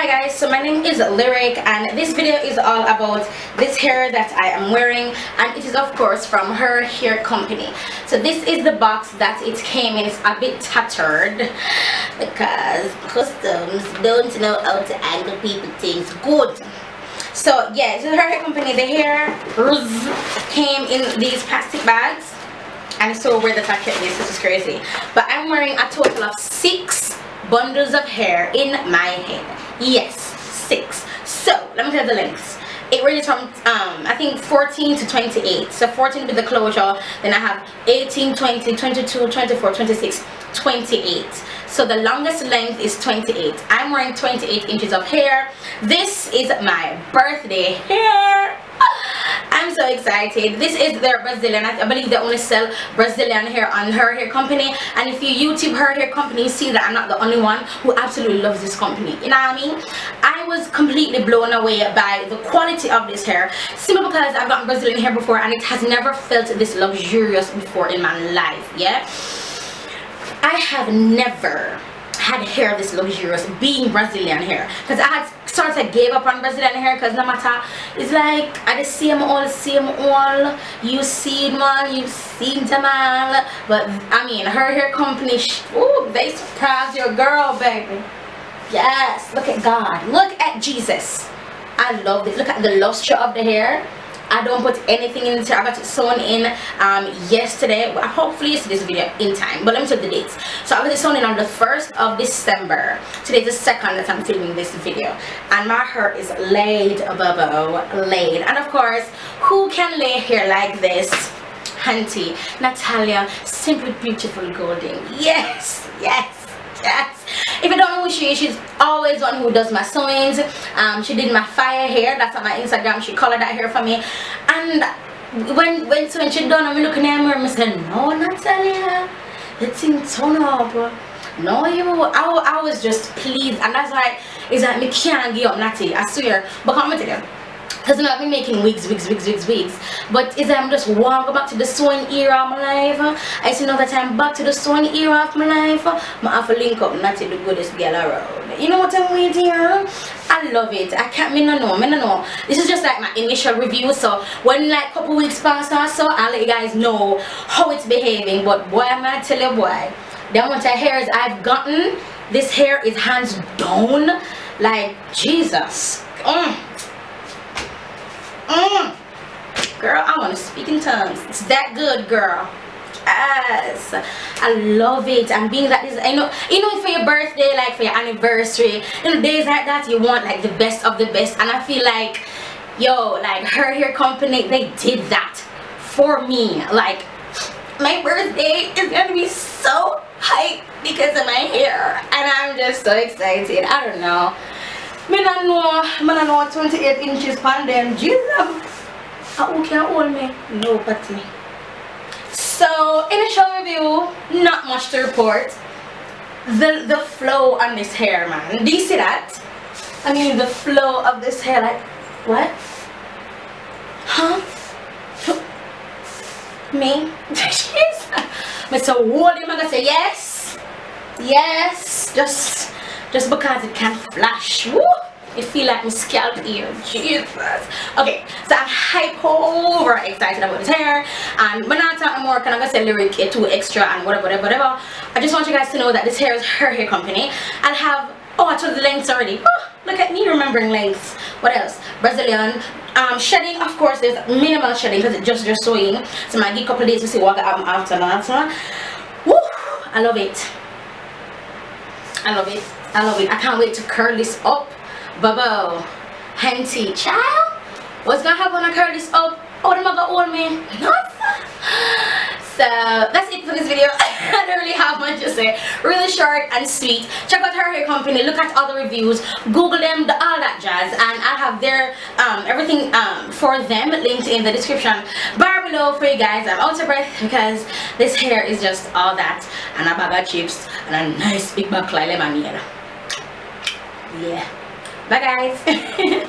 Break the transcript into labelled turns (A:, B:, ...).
A: guys, so my name is Lyric and this video is all about this hair that I am wearing, and it is of course from her hair company. So this is the box that it came in. It's a bit tattered because customs don't know how to angle people things good. So yeah, this is her hair company. The hair came in these plastic bags, and it's so weird that I kept this is crazy. But I'm wearing a total of 6 bundles of hair in my head. Yes, 6. So let me tell you the lengths. It ranges from I think 14 to 28. So 14 with the closure, then I have 18, 20, 22, 24, 26, 28. So the longest length is 28. I'm wearing 28 inches of hair. This is my birthday hair. I'm so excited. This is their Brazilian. I believe they only sell Brazilian hair on her hair company. And if you YouTube her hair company, you see that I'm not the only one who absolutely loves this company. You know what I mean? I was completely blown away by the quality of this hair, simply because I've gotten Brazilian hair before and it has never felt this luxurious before in my life. Yeah, I have never had hair this luxurious being Brazilian hair, because I had sort of gave up on Brazilian hair because no matter, it's like I the same all, you see man, you see them all. But I mean her hair company, ooh, they surprise your girl, baby. Yes, look at God, look at Jesus. I love this. Look at the luster of the hair. I don't put anything in it. I got it sewn in yesterday. Hopefully you see this video in time, but let me tell you the dates. So I got it sewn in on the 1st of December. Today is the 2nd that I'm filming this video, and my hair is laid, laid. And of course, who can lay hair like this? Auntie Natalia, Simply Beautiful Golden. Yes, yes, yes. If you don't know who she is, she's always one who does my sewings. She did my fire hair. That's on my Instagram. She colored that hair for me. And when she done, I'm looking at her and I said, no, Natalia, the thing turn up. No, I was just pleased. And that's why it's like me can't give up Natty, I swear. But come on, tell you, because I've been making wigs, but is I'm just walking back to the sewing era of my life. I see now that I'm back to the sewing era of my life, I have to link up Natty, the goodest girl around. You know what I'm waiting here? I love it. I can't, me no know. This is just like my initial review, so when like a couple weeks pass or so, I'll let you guys know how it's behaving. But boy, I'm gonna tell you, boy, the amount of hairs I've gotten, this hair is hands down like Jesus. Girl, I want to speak in tongues. It's that good, girl. Yes, I love it. And being that this, I know, for your birthday, like for your anniversary, days like that, you want like the best of the best. And I feel like, yo, like her hair company, they did that for me. Like my birthday is gonna be so hype because of my hair, and I'm just so excited. I don't know. I don't know 28 inches on them. Jesus. Who can hold me? Nobody. So, initial review, not much to report. The flow on this hair, man. Do you see that? I mean, the flow of this hair, like, what? Huh? Me? Jeez. But so, hold him, I'm gonna say yes. Yes. Just because it can flash. Woo! It feel like my scalp here. Jesus. Okay, so I'm hype over excited about this hair, and when I'm talking more, I'm gonna say Lyric 2 extra and whatever. I just want you guys to know that this hair is her hair company. I'll have, I told the lengths already. Oh, look at me remembering lengths. What else? Brazilian. Shedding, of course, there's minimal shedding because it's just sewing. So I give a couple days to see what I'm after. Woo! I love it. I love it. I love it. I can't wait to curl this up. Bubble, henty, child. What's gonna happen when I curl this up? Oh, they're gonna hold me. Nothing. So that's it for this video. I don't really have much to say. Really short and sweet. Check out her hair company. Look at all the reviews. Google them, all that jazz, and I'll have their everything for them linked in the description bar below for you guys. I'm out of breath because this hair is just all that, and a bag of chips and a nice big bag of lemonade. Yeah. Bye guys.